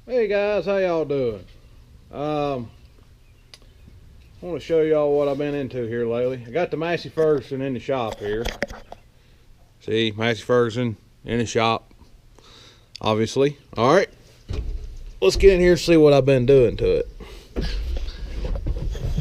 Hey guys, how y'all doing? I want to show y'all what I've been into here lately. I got the Massey Ferguson in the shop here. See, Massey Ferguson in the shop, obviously. All right, let's get in here and see what I've been doing to it.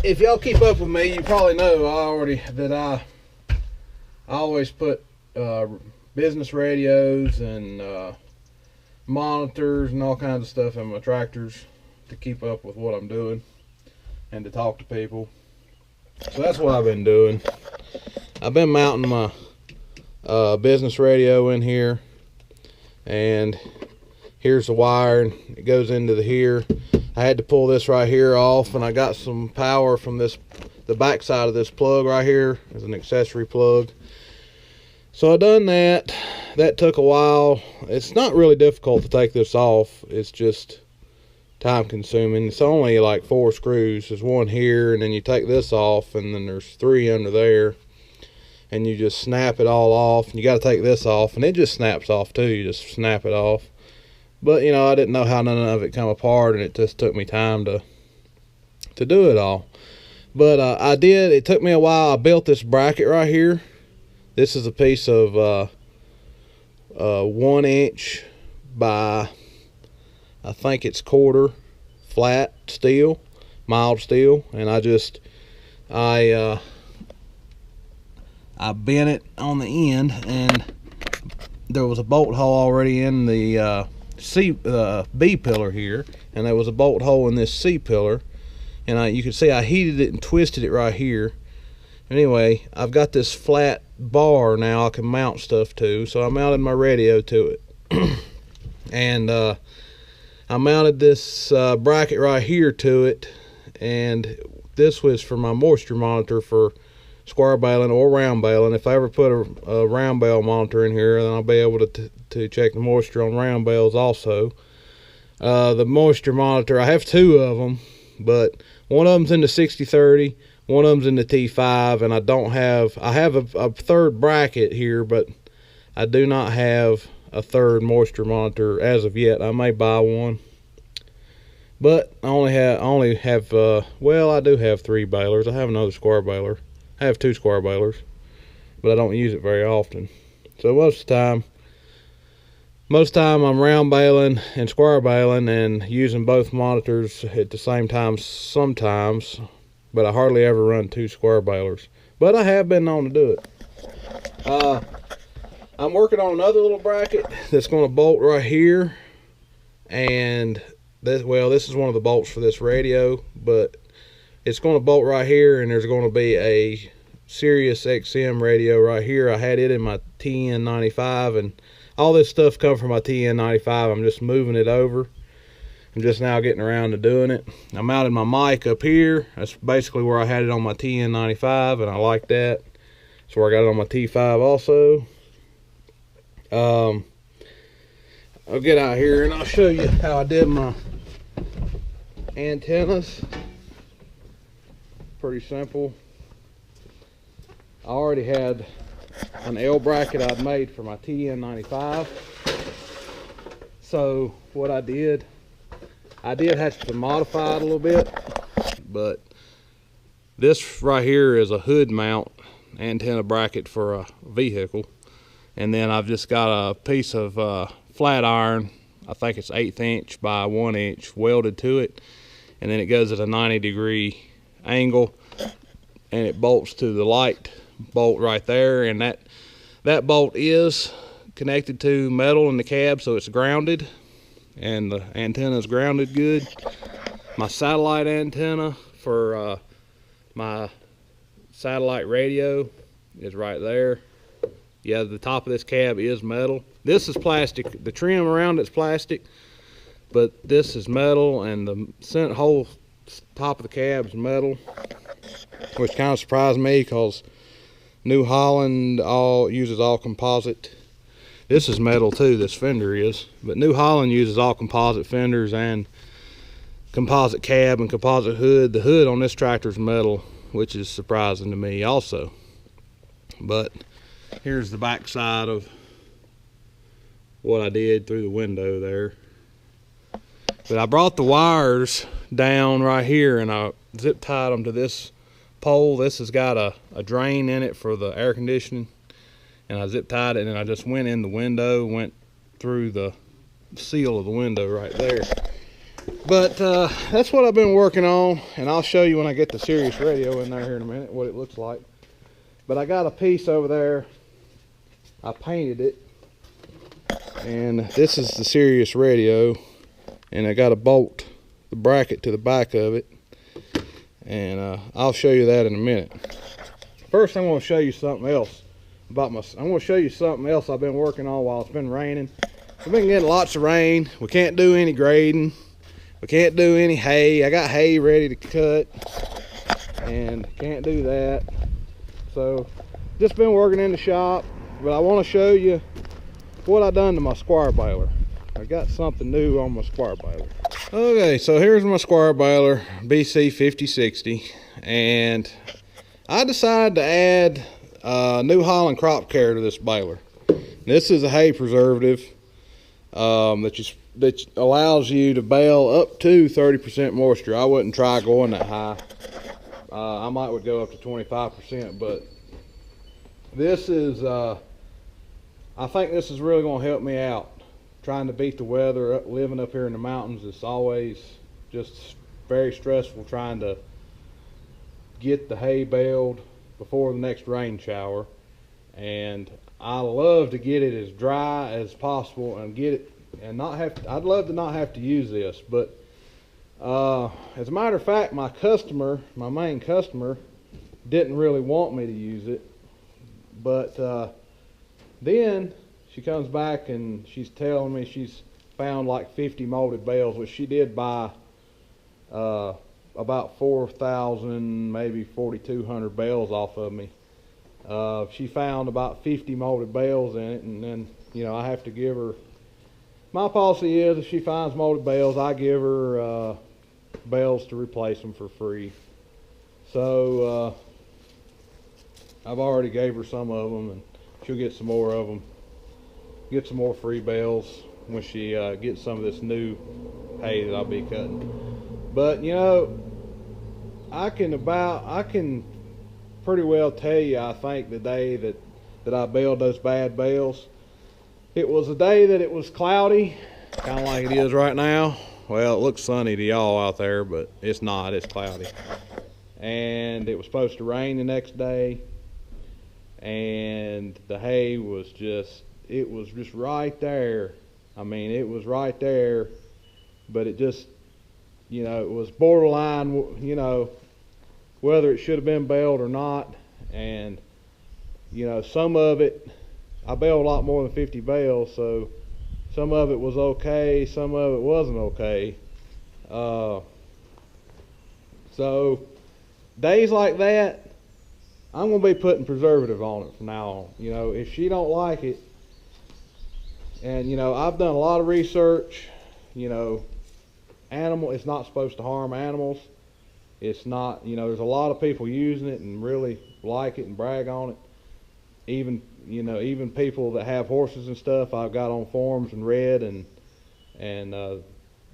If y'all keep up with me, you probably know I always put business radios and monitors and all kinds of stuff in my tractors to keep up with what I'm doing and to talk to people. So that's what I've been doing. I've been mounting my business radio in here, and here's the wire, and it goes into here. I had to pull this right here off, and I got some power from the back side of this plug right here as an accessory plug. So I done that. That took a while. It's not really difficult to take this off. It's just time consuming. It's only like 4 screws. There's one here, and then you take this off, and then there's 3 under there, and you just snap it all off. And you got to take this off, and it just snaps off too. You just snap it off. But you know, I didn't know how none of it come apart, and it just took me time to do it all. But I did. It took me a while. I built this bracket right here. This is a piece of 1 inch by, I think it's quarter flat steel, mild steel, and I bent it on the end, and there was a bolt hole already in the B pillar here, and there was a bolt hole in this C pillar, and you can see I heated it and twisted it right here. Anyway, I've got this flat bar now I can mount stuff to, so I mounted my radio to it. And I mounted this bracket right here to it, and this was for my moisture monitor for square baling or round baling. If I ever put a round bale monitor in here, then I'll be able to check the moisture on round bales also. The moisture monitor, I have 2 of them, but one of them's in the 60/30, one of them's in the T5, and I have a third bracket here, but I do not have a third moisture monitor as of yet. I may buy one, but I only have well, I do have 3 balers. I have another square baler. I have 2 square balers, but I don't use it very often. So most of the time I'm round baling and square baling and using both monitors at the same time sometimes, but I hardly ever run 2 square balers. But I have been known to do it. I'm working on another little bracket that's going to bolt right here, and this is one of the bolts for this radio, but it's going to bolt right here, and there's going to be a Sirius XM radio right here. I had it in my TN95, and all this stuff comes from my TN95. I'm just moving it over. I'm just now getting around to doing it. I mounted my mic up here. That's basically where I had it on my TN95, and I like that. That's where I got it on my T5 also. I'll get out here and I'll show you how I did my antennas. Pretty simple. I already had an L bracket I'd made for my TN95. So what I did have to modify it a little bit, but this right here is a hood mount antenna bracket for a vehicle, and then I've just got a piece of flat iron, I think it's 1/8 inch by 1 inch, welded to it, and then it goes at a 90-degree angle, and it bolts to the light bolt right there, and that bolt is connected to metal in the cab, so it's grounded, and the antenna is grounded good. My satellite antenna for my satellite radio is right there. Yeah, the top of this cab is metal. This is plastic. The trim around it's plastic, but this is metal, and the whole top of the cab is metal, which kind of surprised me because New Holland uses all composite. This is metal too, this fender is, but New Holland uses all composite fenders and composite cab and composite hood. The hood on this tractor is metal, which is surprising to me also. But here's the back side of what I did through the window there. But I brought the wires down right here and I zip tied them to this pole. This has got a drain in it for the air conditioning, and I zip tied it, and I just went in the window, went through the seal of the window right there. But that's what I've been working on, and I'll show you when I get the Sirius radio in there here in a minute what it looks like. But I got a piece over there, I painted it, and this is the Sirius radio, and I got to bolt the bracket to the back of it, and I'll show you that in a minute. First, I'm going to show you something else about I'm going to show you something else I've been working on while it's been raining. We've been getting lots of rain. We can't do any grading. We can't do any hay. I got hay ready to cut, and can't do that. So, just been working in the shop, but I want to show you what I done to my square baler. I got something new on my square baler. Okay, so here's my square baler, BC 5060, and I decided to add New Holland crop care to this baler. This is a hay preservative that allows you to bale up to 30% moisture. I wouldn't try going that high. I might would go up to 25%, but this is I think this is really going to help me out. Trying to beat the weather, living up here in the mountains, it's always just very stressful trying to get the hay baled before the next rain shower. And I love to get it as dry as possible and get it and not have to, I'd love to not have to use this, but as a matter of fact, my main customer didn't really want me to use it, but then she comes back and she's telling me she's found like 50 molded bales, which she did buy about 4,000, maybe 4,200 bales off of me. She found about 50 molded bales in it, and then, you know, I have to give her, my policy is if she finds molded bales, I give her bales to replace them for free. So I've already gave her some of them, and she'll get some more of them. Get some more free bales when she gets some of this new hay that I'll be cutting. But you know, I can pretty well tell you, I think the day that I baled those bad bales, it was a day that it was cloudy, kind of like it is right now. Well, it looks sunny to y'all out there, but it's not, it's cloudy. And it was supposed to rain the next day, and the hay was just, it was just right there. I mean, it was right there, but it just, you know, it was borderline, you know, whether it should have been baled or not. And, you know, some of it, I baled a lot more than 50 bales, so some of it was okay, some of it wasn't okay. So days like that, I'm going to be putting preservative on it from now on. You know, if she don't like it, and, you know, I've done a lot of research, you know, it's not supposed to harm animals. It's not, you know, there's a lot of people using it and really like it and brag on it. Even, you know, even people that have horses and stuff, I've got on forums and read, and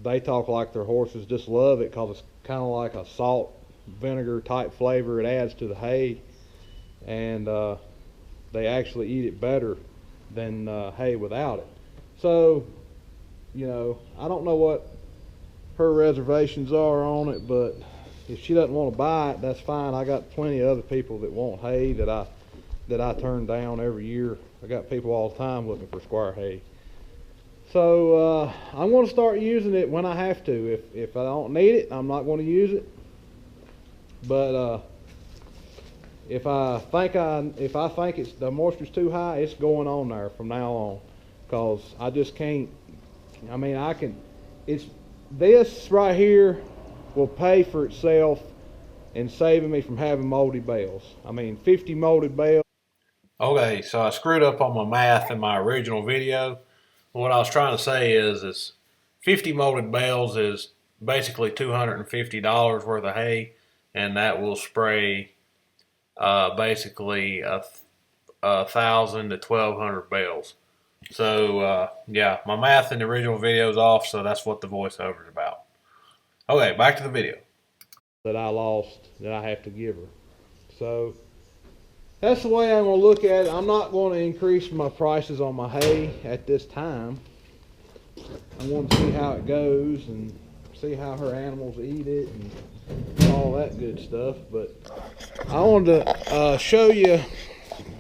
they talk like their horses just love it because it's kind of like a salt vinegar type flavor it adds to the hay, and they actually eat it better than hay without it. So, you know, I don't know what her reservations are on it, but if she doesn't want to buy it, that's fine. I got plenty of other people that want hay that I turn down every year. I got people all the time looking for square hay. So I'm going to start using it when I have to. If I don't need it, I'm not going to use it. But if I think it's the moisture's too high, it's going on there from now on, because I just can't. I mean, I can. It's this right here will pay for itself in saving me from having moldy bales. I mean, 50 molded bales. Okay, so I screwed up on my math in my original video. What I was trying to say is 50 molded bales is basically $250 worth of hay, and that will spray basically 1,000 to 1,200 bales. So yeah, my math in the original video is off, so that's what the voiceover is about. Okay, back to the video. That I lost, that I have to give her. So that's the way I'm going to look at it. I'm not going to increase my prices on my hay at this time. I want to see how it goes and see how her animals eat it and all that good stuff. But I wanted to show you.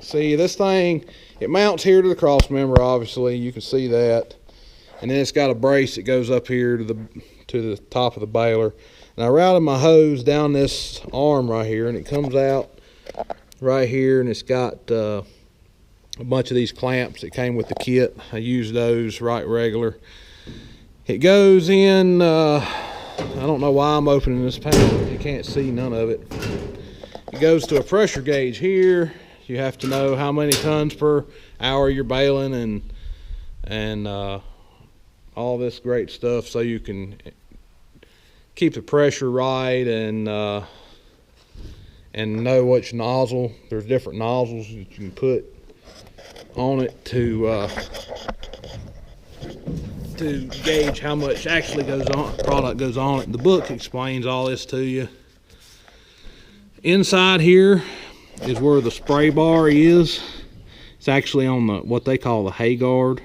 See, this thing, it mounts here to the cross member, obviously. You can see that. And then it's got a brace that goes up here to the top of the baler. And I routed my hose down this arm right here, and it comes out right here, and it's got a bunch of these clamps that came with the kit. I use those right regular. It goes in, I don't know why I'm opening this panel. You can't see none of it. It goes to a pressure gauge here. You have to know how many tons per hour you're baling and all this great stuff, so you can keep the pressure right and know which nozzle. There's different nozzles that you can put on it to gauge how much actually goes on, product goes on it. The book explains all this to you. Inside here is where the spray bar is. It's actually on the what they call the hay guard.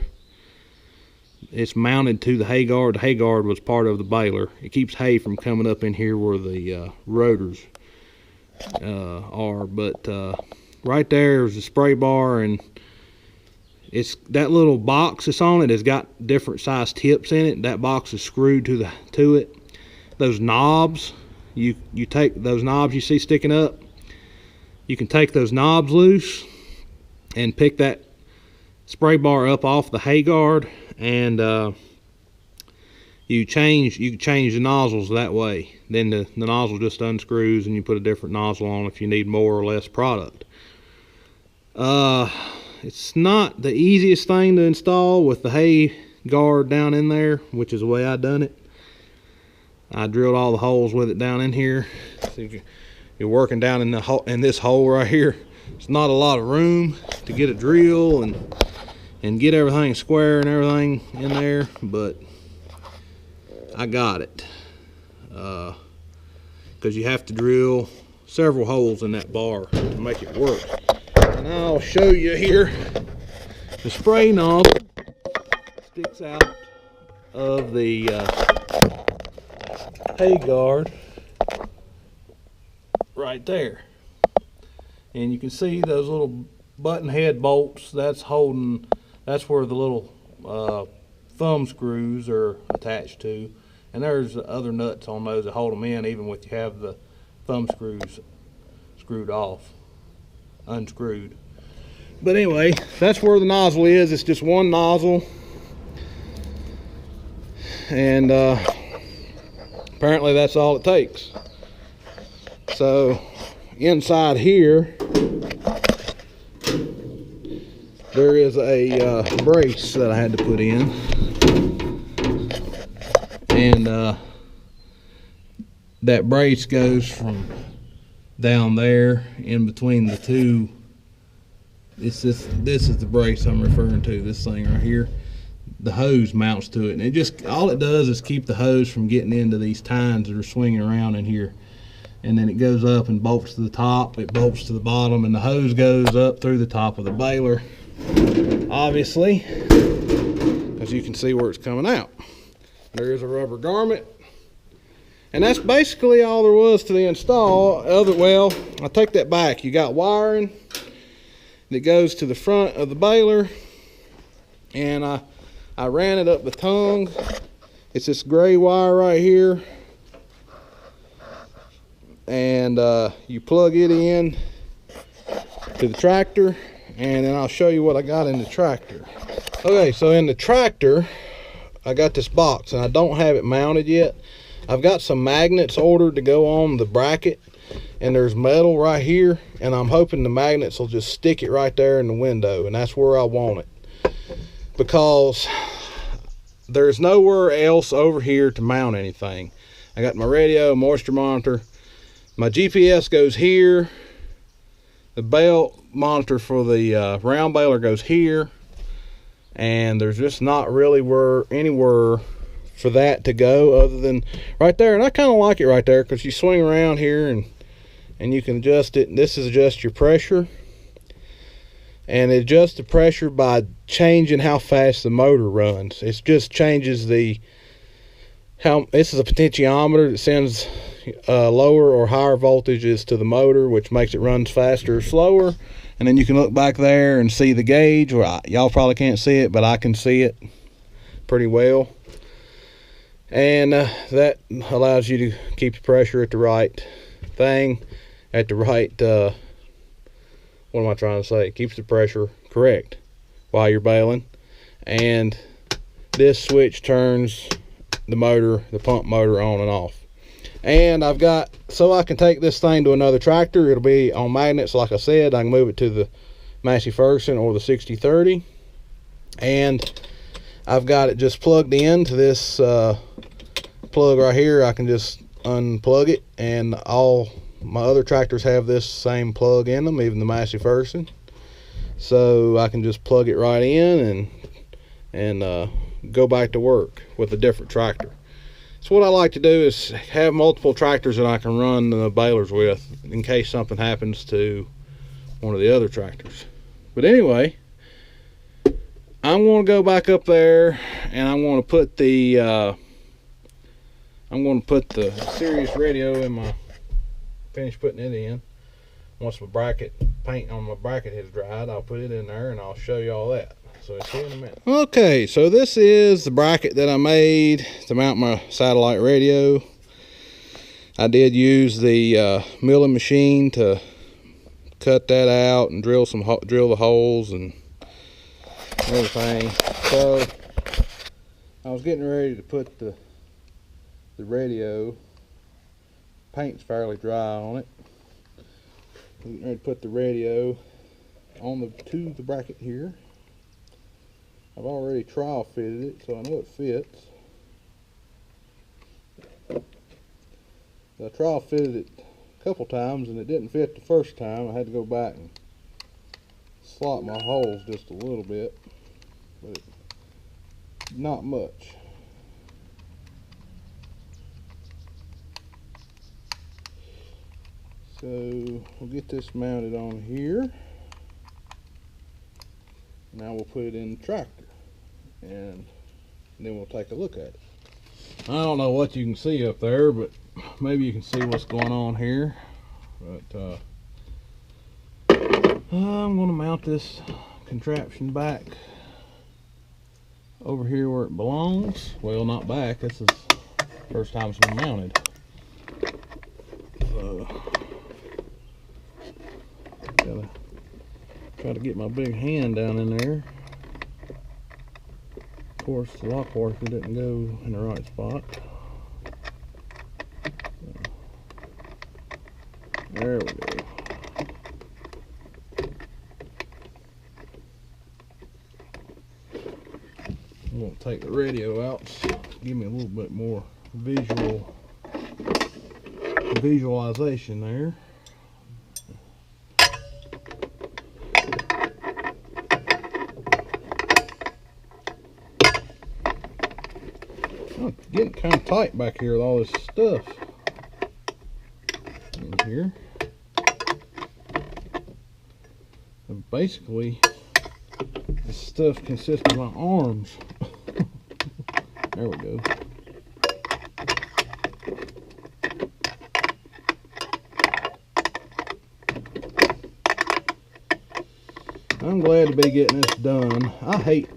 It's mounted to the hay guard. The hay guard was part of the baler. It keeps hay from coming up in here where the rotors are. But right there is the spray bar, and it's that little box that's on it has got different size tips in it. That box is screwed to it. Those knobs, you take those knobs you see sticking up. You can take those knobs loose and pick that spray bar up off the hay guard, and you can change the nozzles that way. Then the nozzle just unscrews and you put a different nozzle on if you need more or less product. It's not the easiest thing to install with the hay guard down in there, which is the way I done it. I drilled all the holes with it down in here. So you're working down in this hole right here. It's not a lot of room to get a drill and get everything square and everything in there, but I got it. Because you have to drill several holes in that bar to make it work. And I'll show you here. The spray knob sticks out of the hay guard right there, and you can see those little button head bolts. That's where the little thumb screws are attached to, and there's other nuts on those that hold them in even with you have the thumb screws screwed off, unscrewed. But anyway, that's where the nozzle is. It's just one nozzle, and apparently that's all it takes. So inside here there is a brace that I had to put in, and that brace goes from down there in between the two. This is the brace I'm referring to, this thing right here. The hose mounts to it, and all it does is keep the hose from getting into these tines that are swinging around in here. And then it goes up and bolts to the top, it bolts to the bottom, and the hose goes up through the top of the baler, obviously, as you can see where it's coming out. There is a rubber garment, and that's basically all there was to the install. Well, I take that back. You got wiring that goes to the front of the baler, and I ran it up the tongue. It's this gray wire right here, and you plug it in to the tractor, and then I'll show you what I got in the tractor. Okay, so in the tractor I got this box, and I don't have it mounted yet. I've got some magnets ordered to go on the bracket, and there's metal right here, and I'm hoping the magnets will just stick it right there in the window, and that's where I want it, because there's nowhere else over here to mount anything. I got my radio, moisture monitor, my GPS goes here, the belt monitor for the round baler goes here, and there's just not really anywhere for that to go other than right there. And I kind of like it right there because you swing around here and you can adjust it. And this is just your pressure. And it adjusts the pressure by changing how fast the motor runs. It just changes this is a potentiometer that sends lower or higher voltages to the motor, which makes it run faster or slower. And then you can look back there and see the gauge. Well, y'all probably can't see it, but I can see it pretty well. And that allows you to keep the pressure at the right thing, at the right, what am I trying to say? Keeps the pressure correct while you're baling. And this switch turns the pump motor on and off. And I've got, so I can take this thing to another tractor. It'll be on magnets, like I said. I can move it to the Massey Ferguson or the 6030. And I've got it just plugged into this plug right here. I can just unplug it, and all my other tractors have this same plug in them, even the Massey Ferguson. So I can just plug it right in and go back to work with a different tractor. So what I like to do is have multiple tractors that I can run the balers with in case something happens to one of the other tractors. But anyway, I'm going to go back up there and I'm going to put the Sirius radio in my, finish putting it in. Once my paint on my bracket has dried, I'll put it in there and I'll show you all that. So see you in a minute. Okay, so this is the bracket that I made to mount my satellite radio. I did use the milling machine to cut that out and drill the holes and everything. So I was getting ready to put the radio. Paint's fairly dry on it. I'm getting ready to put the radio on to the bracket here. I've already trial fitted it, so I know it fits. I trial fitted it a couple times and it didn't fit the first time. I had to go back and slot my holes just a little bit, but not much. So we'll get this mounted on here. Now we'll put it in the tractor and then we'll take a look at it. I don't know what you can see up there, but maybe you can see what's going on here. But I'm going to mount this contraption back over here where it belongs. Well, not back. This is the first time it's been mounted. So gotta try to get my big hand down in there. Of course, the lock washer didn't go in the right spot. There we go. I'm going to take the radio out, give me a little bit more visualization there. Oh, it's getting kind of tight back here with all this stuff in here. And basically, this stuff consists of my arms. There we go. I'm glad to be getting this done. I hate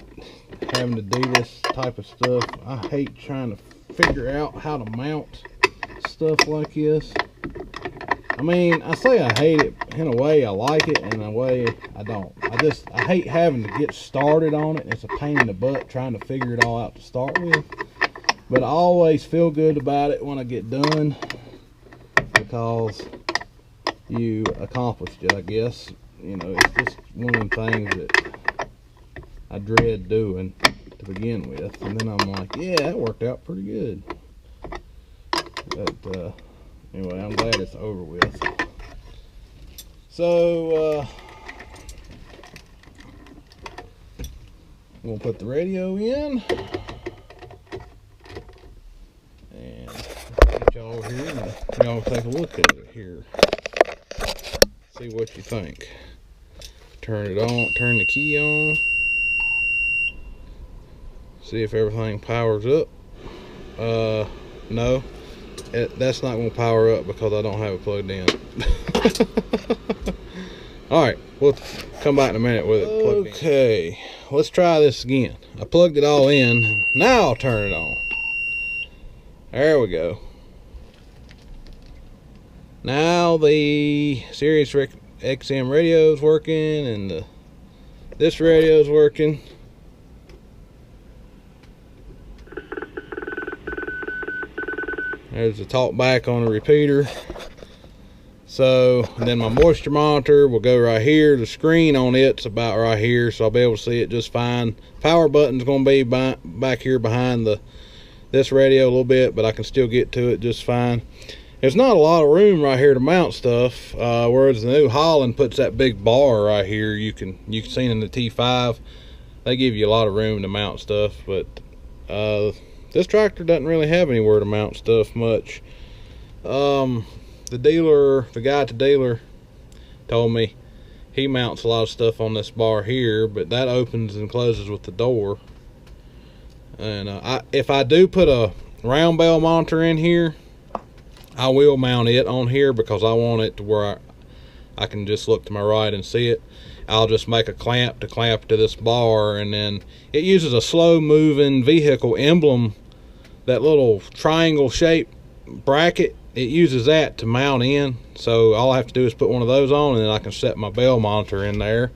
having to do this type of stuff. I hate trying to figure out how to mount stuff like this. I mean, I say I hate it. In a way I like it, and in a way I don't. I hate having to get started on it. It's a pain in the butt trying to figure it all out to start with. But I always feel good about it when I get done, because you accomplished it, I guess. You know, it's just one of them things that I dread doing to begin with, and then I'm like, yeah, that worked out pretty good. But anyway, I'm glad it's over with. So we'll put the radio in. y'all take a look at it here. See what you think. Turn it on, turn the key on. See if everything powers up. No, that's not going to power up because I don't have it plugged in. Alright, we'll come back in a minute with it plugged in. Okay, let's try this again. I plugged it all in. Now I'll turn it on. There we go. Now the Sirius XM radio is working, and this radio is working. There's the talk back on the repeater. So, and then my moisture monitor will go right here. The screen on it's about right here, so I'll be able to see it just fine. Power button's going to be back here behind this radio a little bit, but I can still get to it just fine. There's not a lot of room right here to mount stuff, whereas the new Holland puts that big bar right here. You can see it in the T5. They give you a lot of room to mount stuff, but this tractor doesn't really have anywhere to mount stuff much. The guy at the dealer told me he mounts a lot of stuff on this bar here, but that opens and closes with the door. And if I do put a round bell monitor in here, I will mount it on here because I want it to where I can just look to my right and see it. I'll just make a clamp to this bar, and then it uses a slow moving vehicle emblem, that little triangle shaped bracket. It uses that to mount in, so all I have to do is put one of those on, and then I can set my bell monitor in there.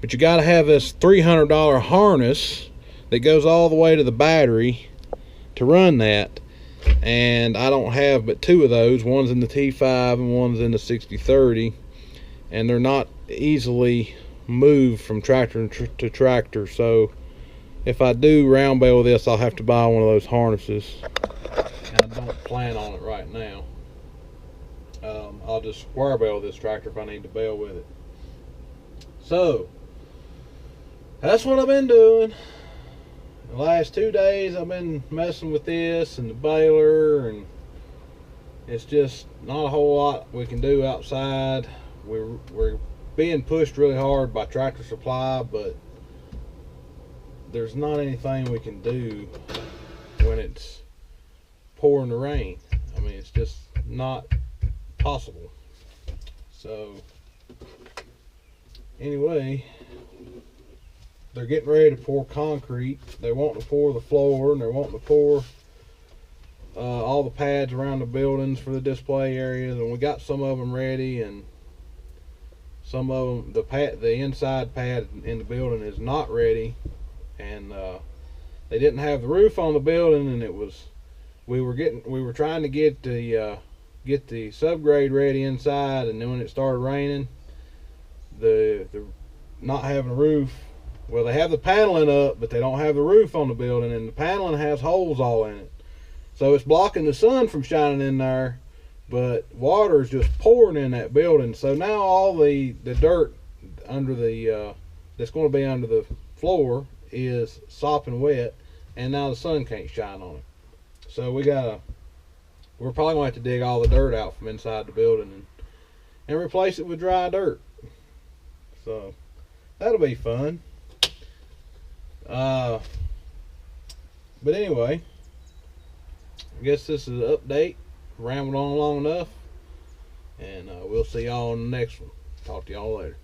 But you got to have this $300 harness that goes all the way to the battery to run that, and I don't have but two of those. One's in the T5 and one's in the 6030, and they're not easily moved from tractor to tractor. So if I do round bell this, I'll have to buy one of those harnesses. I don't plan on it right now. I'll just square bell this tractor if I need to bell with it. So that's what I've been doing. The last 2 days I've been messing with this and the baler, and it's just not a whole lot we can do outside. We're being pushed really hard by Tractor Supply, but there's not anything we can do when it's pouring the rain. I mean, it's just not possible. So anyway, they're getting ready to pour concrete. They want to pour the floor, and they're wanting to pour all the pads around the buildings for the display areas, and we got some of them ready, and some of them, the inside pad in the building is not ready, and they didn't have the roof on the building, and we were trying to get the subgrade ready inside, and then when it started raining, the not having a roof, well, they have the paneling up, but they don't have the roof on the building, and the paneling has holes all in it, so it's blocking the sun from shining in there, but water is just pouring in that building. So now all the dirt under that's going to be under the floor is sopping wet, and now the sun can't shine on it. So we're probably going to have to dig all the dirt out from inside the building and replace it with dry dirt. So that'll be fun. But anyway, I guess this is an update. Rambled on long enough, and we'll see y'all on the next one. Talk to y'all later.